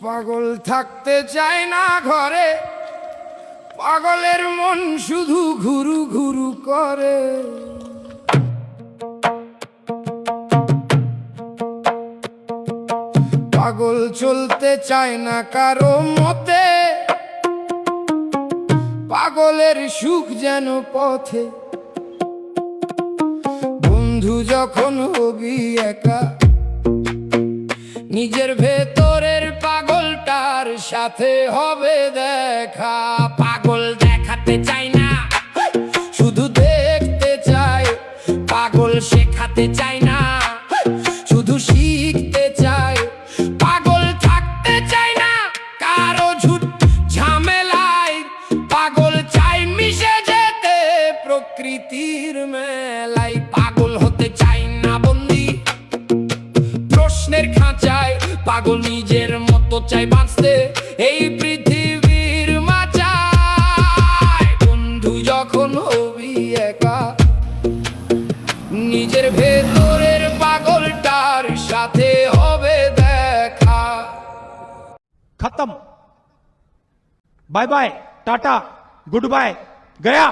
পাগল থাকতে চায় না ঘরে, পাগলের মন শুধু ঘুরু ঘুরু করে। পাগল চলতে চায় না কারো মতে, পাগলের সুখ যেন পথে। বন্ধু যখন হবি একা, নিজের ভেতরের পাগলটার সাথে হবে দেখা। পাগল দেখাতে চাই না, শুধু দেখতে চাই। পাগল শেখাতে চাই না, শুধু শিখতে চাই। পাগল থাকতে চাই না কারো ঝুট ঝামেলায়, পাগল চাই মিশে যেতে প্রকৃতির মেলায়। পাগল হতে চাই না বন্দী প্রশ্নের খাঁচায়, পাগল নিজের মতো চাই বাঁচতে এই পৃথিবীর মাঝায়। বন্ধু যখন হবি একা, নিজের ভেতরের পাগলটার সাথে হবে দেখা। खत्म। Bye bye, tata, good bye, गया।